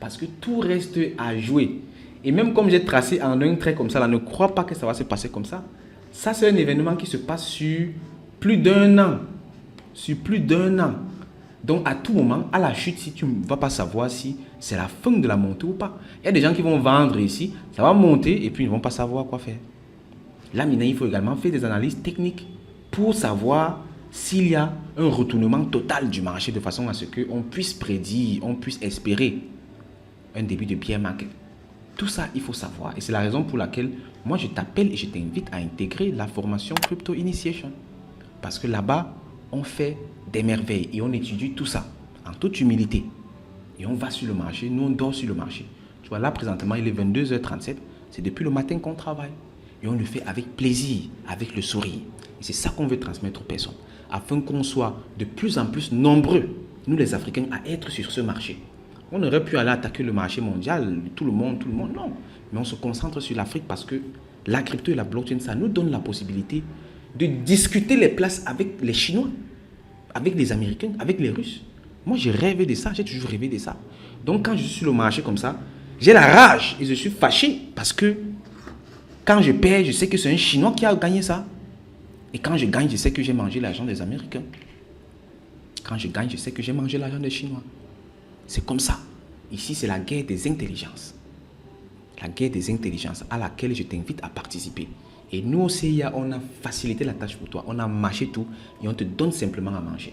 Parce que tout reste à jouer. Et même comme j'ai tracé en un trait comme ça, là, ne crois pas que ça va se passer comme ça. Ça, c'est un événement qui se passe sur plus d'un an. Sur plus d'un an. Donc, à tout moment, à la chute, si tu ne vas pas savoir si c'est la fin de la montée ou pas. Il y a des gens qui vont vendre ici, ça va monter et puis ils ne vont pas savoir quoi faire. Là, maintenant, il faut également faire des analyses techniques pour savoir s'il y a un retournement total du marché de façon à ce qu'on puisse prédire, on puisse espérer un début de bear market. Tout ça, il faut savoir. Et c'est la raison pour laquelle moi, je t'appelle et je t'invite à intégrer la formation Crypto Initiation. Parce que là-bas, on fait des merveilles et on étudie tout ça en toute humilité. Et on va sur le marché, nous on dort sur le marché. Tu vois, là présentement, il est 22h37. C'est depuis le matin qu'on travaille. Et on le fait avec plaisir, avec le sourire. Et c'est ça qu'on veut transmettre aux personnes. Afin qu'on soit de plus en plus nombreux, nous les Africains, à être sur ce marché. On aurait pu aller attaquer le marché mondial, tout le monde, non. Mais on se concentre sur l'Afrique parce que la crypto et la blockchain, ça nous donne la possibilité de discuter les places avec les Chinois, avec les Américains, avec les Russes. Moi, j'ai rêvé de ça, j'ai toujours rêvé de ça. Donc, quand je suis sur le marché comme ça, j'ai la rage et je suis fâché parce que quand je perds, je sais que c'est un Chinois qui a gagné ça. Et quand je gagne, je sais que j'ai mangé l'argent des Américains. Quand je gagne, je sais que j'ai mangé l'argent des Chinois. C'est comme ça. Ici, c'est la guerre des intelligences. La guerre des intelligences à laquelle je t'invite à participer. Et nous au CIA, on a facilité la tâche pour toi. On a mâché tout et on te donne simplement à manger.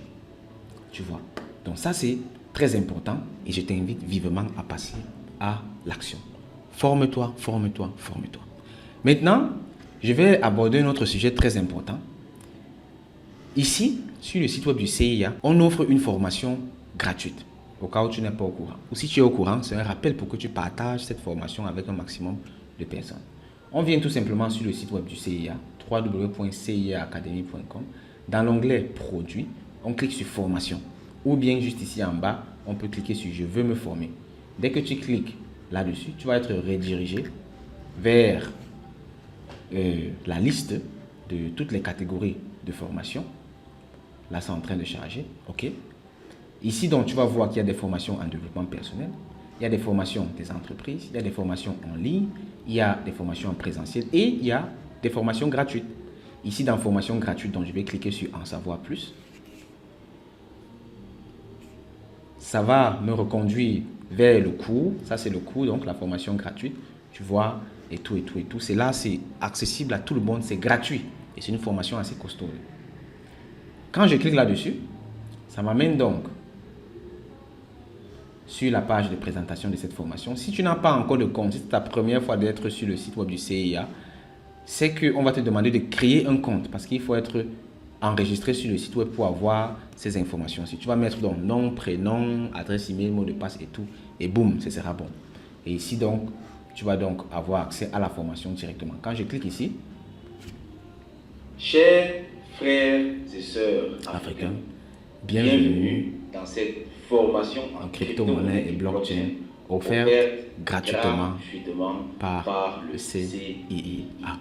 Tu vois. Donc ça, c'est très important et je t'invite vivement à passer à l'action. Forme-toi, forme-toi, forme-toi. Maintenant, je vais aborder un autre sujet très important. Ici, sur le site web du CIA, on offre une formation gratuite, au cas où tu n'es pas au courant. Ou si tu es au courant, c'est un rappel pour que tu partages cette formation avec un maximum de personnes. On vient tout simplement sur le site web du CIA, www.ciaacademy.com. Dans l'onglet Produits, on clique sur Formation. Ou bien juste ici en bas, on peut cliquer sur Je veux me former. Dès que tu cliques là-dessus, tu vas être redirigé vers la liste de toutes les catégories de formation. Là, c'est en train de charger. OK. Ici, donc, tu vas voir qu'il y a des formations en développement personnel. Il y a des formations des entreprises. Il y a des formations en ligne. Il y a des formations en présentiel. Et il y a des formations gratuites. Ici, dans formation gratuite, donc, je vais cliquer sur En savoir plus. Ça va me reconduire vers le cours. Ça, c'est le cours, donc la formation gratuite. Tu vois, et tout. C'est là, c'est accessible à tout le monde. C'est gratuit. Et c'est une formation assez costaud. Quand je clique là-dessus, ça m'amène donc sur la page de présentation de cette formation. Si tu n'as pas encore de compte, si c'est ta première fois d'être sur le site web du CIA, c'est qu'on va te demander de créer un compte parce qu'il faut être enregistré sur le site web pour avoir ces informations. Si tu vas mettre donc nom, prénom, adresse email, mot de passe et tout, et boum, ce sera bon. Et ici donc, tu vas donc avoir accès à la formation directement. Quand je clique ici, chers frères et sœurs africains, bienvenue dans cette formation en crypto-monnaie et blockchain offerte gratuitement par le CIA.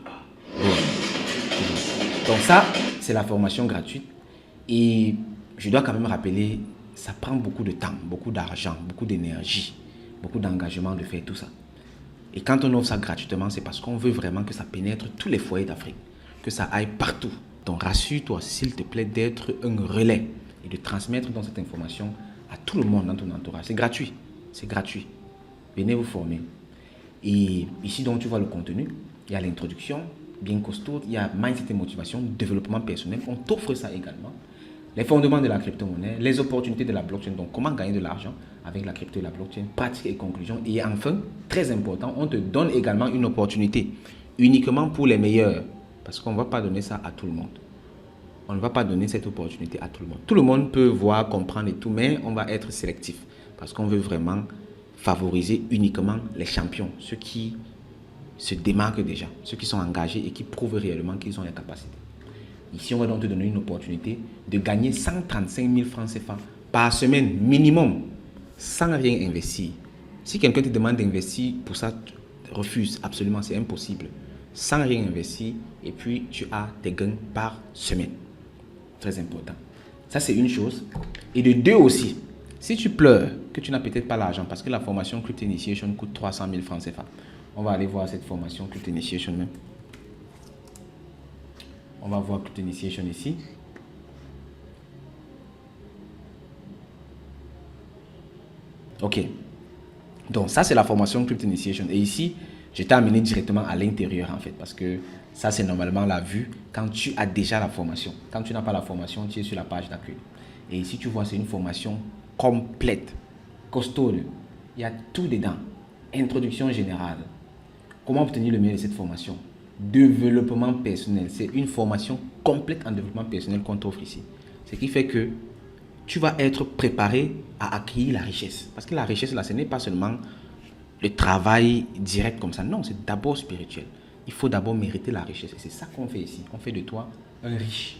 Donc ça, c'est la formation gratuite. Et je dois quand même rappeler, ça prend beaucoup de temps, beaucoup d'argent, beaucoup d'énergie, beaucoup d'engagement de faire tout ça. Et quand on offre ça gratuitement, c'est parce qu'on veut vraiment que ça pénètre tous les foyers d'Afrique, que ça aille partout. Donc rassure-toi, s'il te plaît, d'être un relais et de transmettre donc cette information à tout le monde dans ton entourage. C'est gratuit, c'est gratuit. Venez vous former. Et ici, donc, tu vois le contenu. Il y a l'introduction, bien costaud. Il y a mindset et motivation, développement personnel. On t'offre ça également. Les fondements de la crypto-monnaie, les opportunités de la blockchain. Donc, comment gagner de l'argent avec la crypto et la blockchain. Pratique et conclusion. Et enfin, très important, on te donne également une opportunité uniquement pour les meilleurs. Parce qu'on ne va pas donner ça à tout le monde. On ne va pas donner cette opportunité à tout le monde. Tout le monde peut voir, comprendre et tout, mais on va être sélectif. Parce qu'on veut vraiment favoriser uniquement les champions, ceux qui se démarquent déjà, ceux qui sont engagés et qui prouvent réellement qu'ils ont les capacités. Ici, on va donc te donner une opportunité de gagner 135 000 francs CFA par semaine minimum, sans rien investir. Si quelqu'un te demande d'investir, pour ça, refuse. Absolument, c'est impossible. Sans rien investir, et puis tu as tes gains par semaine. Très important. Ça, c'est une chose. Et de deux aussi, si tu pleures que tu n'as peut-être pas l'argent, parce que la formation Crypto Initiation coûte 300 000 francs CFA. On va aller voir cette formation Crypto Initiation même. On va voir Crypto Initiation ici. Ok. Donc, ça, c'est la formation Crypto Initiation. Et ici, je t'ai amené directement à l'intérieur, en fait, parce que ça, c'est normalement la vue quand tu as déjà la formation. Quand tu n'as pas la formation, tu es sur la page d'accueil. Et ici, tu vois, c'est une formation complète, costaud. Il y a tout dedans. Introduction générale. Comment obtenir le meilleur de cette formation? Développement personnel. C'est une formation complète en développement personnel qu'on t'offre ici. Ce qui fait que tu vas être préparé à acquérir la richesse. Parce que la richesse, là, ce n'est pas seulement le travail direct comme ça. Non, c'est d'abord spirituel. Il faut d'abord mériter la richesse. Et c'est ça qu'on fait ici. On fait de toi un riche.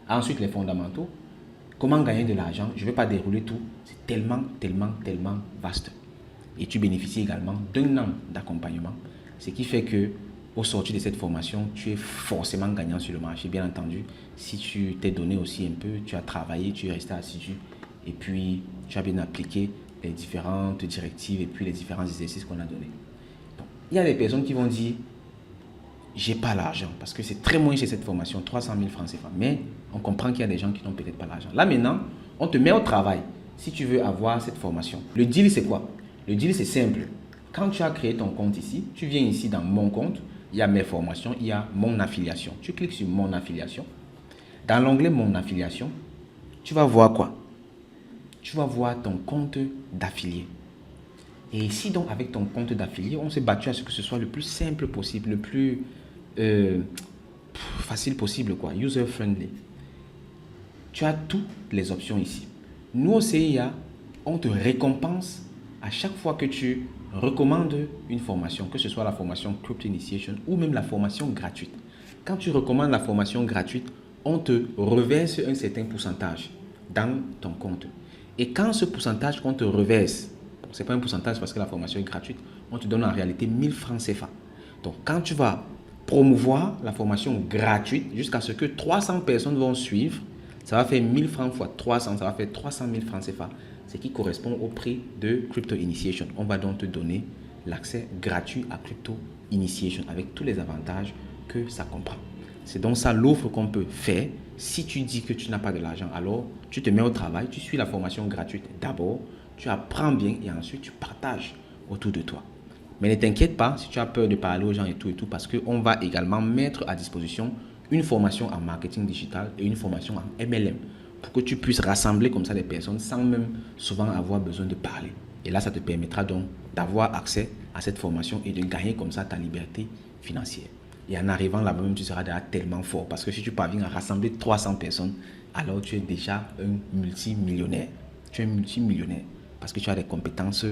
Ensuite, les fondamentaux. Comment gagner de l'argent? Je ne vais pas dérouler tout. C'est tellement vaste. Et tu bénéficies également d'un an d'accompagnement. Ce qui fait que au sortir de cette formation, tu es forcément gagnant sur le marché. Bien entendu, si tu t'es donné aussi un peu, tu as travaillé, tu es resté assidu et puis tu as bien appliqué les différentes directives et puis les différents exercices qu'on a donnés. Donc, il y a des personnes qui vont dire, j'ai pas l'argent parce que c'est très moins chez cette formation, 300 000 francs CFA. Mais on comprend qu'il y a des gens qui n'ont peut-être pas l'argent. Là maintenant, on te met au travail si tu veux avoir cette formation. Le deal, c'est quoi? Le deal, c'est simple. Quand tu as créé ton compte ici, tu viens ici dans mon compte, il y a mes formations, il y a mon affiliation. Tu cliques sur mon affiliation. Dans l'onglet mon affiliation, tu vas voir quoi? Tu vas voir ton compte d'affilié. Et ici donc avec ton compte d'affilié, on s'est battu à ce que ce soit le plus simple possible, le plus facile possible, quoi, user friendly. Tu as toutes les options ici. Nous au CIA, on te récompense à chaque fois que tu recommandes une formation, que ce soit la formation Crypto Initiation ou même la formation gratuite. Quand tu recommandes la formation gratuite, on te reverse un certain pourcentage dans ton compte. Et quand ce pourcentage qu'on te reverse, ce n'est pas un pourcentage parce que la formation est gratuite, on te donne en réalité 1000 francs CFA. Donc quand tu vas promouvoir la formation gratuite jusqu'à ce que 300 personnes vont suivre, ça va faire 1000 francs fois 300, ça va faire 300 000 francs CFA, ce qui correspond au prix de Crypto Initiation. On va donc te donner l'accès gratuit à Crypto Initiation avec tous les avantages que ça comprend. C'est donc ça l'offre qu'on peut faire. Si tu dis que tu n'as pas de l'argent, alors tu te mets au travail, tu suis la formation gratuite d'abord, tu apprends bien et ensuite tu partages autour de toi. Mais ne t'inquiète pas si tu as peur de parler aux gens et tout, parce qu'on va également mettre à disposition une formation en marketing digital et une formation en MLM pour que tu puisses rassembler comme ça des personnes sans même souvent avoir besoin de parler. Et là, ça te permettra donc d'avoir accès à cette formation et de gagner comme ça ta liberté financière. Et en arrivant là-bas, même tu seras déjà tellement fort parce que si tu parviens à rassembler 300 personnes, alors tu es déjà un multimillionnaire. Tu es un multimillionnaire parce que tu as des compétences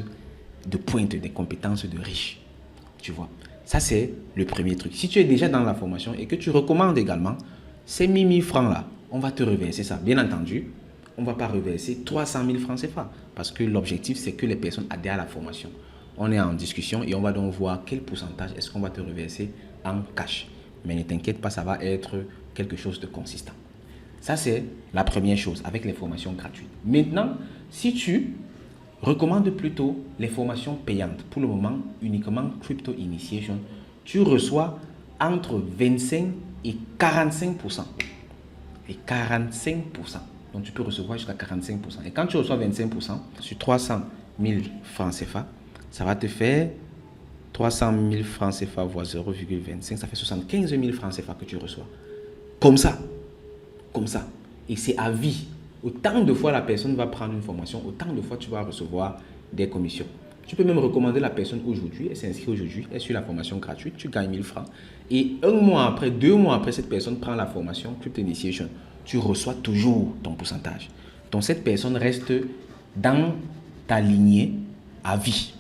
de pointe, des compétences de riche. Tu vois, ça c'est le premier truc. Si tu es déjà dans la formation et que tu recommandes également, ces 1000 francs là, on va te reverser ça. Bien entendu, on ne va pas reverser 300 000 francs CFA parce que l'objectif c'est que les personnes adhèrent à la formation. On est en discussion et on va donc voir quel pourcentage est-ce qu'on va te reverser en cash. Mais ne t'inquiète pas, ça va être quelque chose de consistant. Ça c'est la première chose avec les formations gratuites. Maintenant, si tu recommandes plutôt les formations payantes, pour le moment uniquement Crypto Initiation, tu reçois entre 25 et 45%. Et 45%. Donc tu peux recevoir jusqu'à 45%. Et quand tu reçois 25% sur 300 000 francs CFA, ça va te faire 300 000 francs CFA voire 0,25, ça fait 75 000 francs CFA que tu reçois. Comme ça. Comme ça. Et c'est à vie. Autant de fois la personne va prendre une formation, autant de fois tu vas recevoir des commissions. Tu peux même recommander la personne aujourd'hui, elle s'inscrit aujourd'hui, elle suit la formation gratuite, tu gagnes 1000 francs. Et un mois après, 2 mois après, cette personne prend la formation Crypto Initiation. Tu reçois toujours ton pourcentage. Donc cette personne reste dans ta lignée à vie.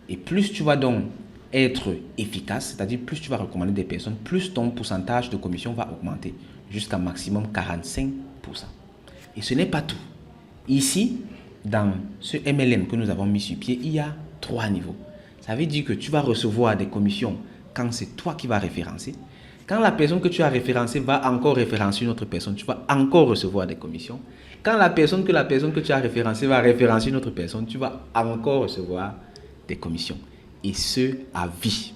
Et plus tu vas donc être efficace, c'est-à-dire plus tu vas recommander des personnes, plus ton pourcentage de commission va augmenter jusqu'à maximum 45%. Et ce n'est pas tout. Ici, dans ce MLM que nous avons mis sur pied, il y a 3 niveaux. Ça veut dire que tu vas recevoir des commissions quand c'est toi qui vas référencer. Quand la personne que tu as référencée va encore référencer une autre personne, tu vas encore recevoir des commissions. Quand la personne que tu as référencée va référencer une autre personne, tu vas encore recevoir des commissions. Et ce, à vie.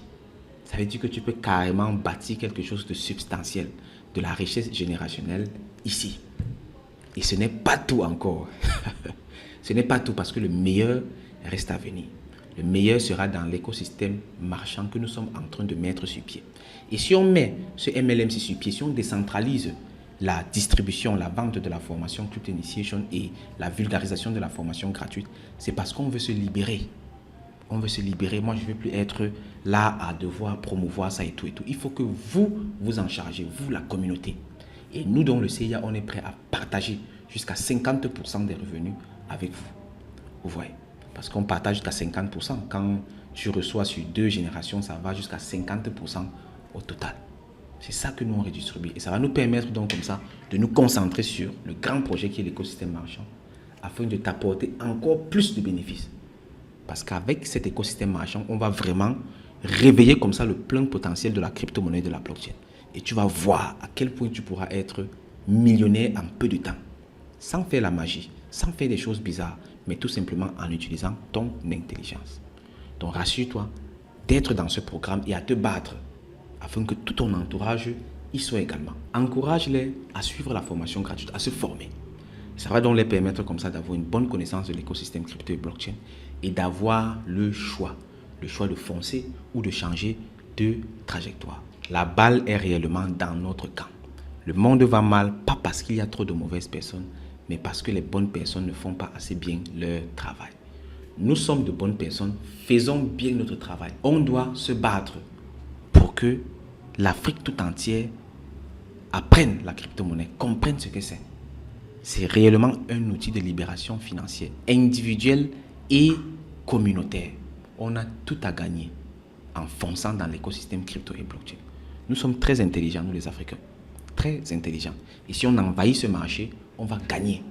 Ça veut dire que tu peux carrément bâtir quelque chose de substantiel, de la richesse générationnelle ici. Et ce n'est pas tout encore. Ce n'est pas tout parce que le meilleur reste à venir. Le meilleur sera dans l'écosystème marchand que nous sommes en train de mettre sur pied. Et si on met ce MLM sur pied, si on décentralise la distribution, la vente de la formation Crypto Initiation et la vulgarisation de la formation gratuite, c'est parce qu'on veut se libérer. On veut se libérer. Moi, je ne veux plus être là à devoir promouvoir ça et tout et tout. Il faut que vous vous en chargez, vous, la communauté. Et nous, dans le CIA, on est prêt à partager jusqu'à 50% des revenus avec vous. Vous voyez? Parce qu'on partage jusqu'à 50%. Quand tu reçois sur 2 générations, ça va jusqu'à 50% au total. C'est ça que nous, on redistribue. Et ça va nous permettre donc comme ça de nous concentrer sur le grand projet qui est l'écosystème marchand afin de t'apporter encore plus de bénéfices. Parce qu'avec cet écosystème marchand, on va vraiment réveiller comme ça le plein potentiel de la crypto-monnaie de la blockchain. Et tu vas voir à quel point tu pourras être millionnaire en peu de temps. Sans faire la magie, sans faire des choses bizarres, mais tout simplement en utilisant ton intelligence. Donc rassure-toi d'être dans ce programme et à te battre afin que tout ton entourage y soit également. Encourage-les à suivre la formation gratuite, à se former. Ça va donc les permettre comme ça d'avoir une bonne connaissance de l'écosystème crypto et blockchain et d'avoir le choix de foncer ou de changer de trajectoire. La balle est réellement dans notre camp. Le monde va mal, pas parce qu'il y a trop de mauvaises personnes, mais parce que les bonnes personnes ne font pas assez bien leur travail. Nous sommes de bonnes personnes, faisons bien notre travail. On doit se battre pour que l'Afrique tout entière apprenne la crypto-monnaie, comprenne ce que c'est. C'est réellement un outil de libération financière, individuelle et communautaire. On a tout à gagner en fonçant dans l'écosystème crypto et blockchain. Nous sommes très intelligents, nous les Africains. Très intelligents. Et si on envahit ce marché, on va gagner.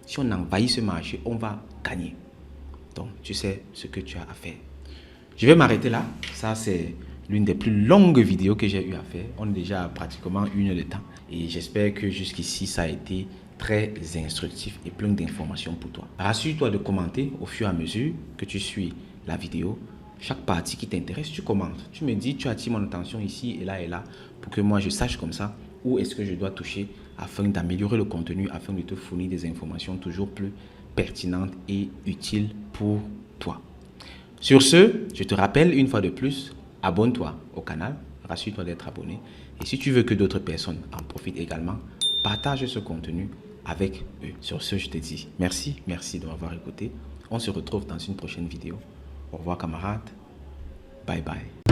Si on envahit ce marché, on va gagner. Donc, tu sais ce que tu as à faire. Je vais m'arrêter là. Ça, c'est l'une des plus longues vidéos que j'ai eu à faire. On est déjà à pratiquement 1 heure de temps. Et j'espère que jusqu'ici, ça a été très instructif et plein d'informations pour toi. Rassure-toi de commenter au fur et à mesure que tu suis la vidéo. Chaque partie qui t'intéresse, tu commentes. Tu me dis, tu attires mon attention ici et là pour que moi je sache comme ça où est-ce que je dois toucher afin d'améliorer le contenu, afin de te fournir des informations toujours plus pertinentes et utiles pour toi. Sur ce, je te rappelle une fois de plus, abonne-toi au canal, rassure-toi d'être abonné. Et si tu veux que d'autres personnes en profitent également, partage ce contenu avec eux. Sur ce, je te dis merci de m'avoir écouté. On se retrouve dans une prochaine vidéo. Au revoir camarades. Bye bye.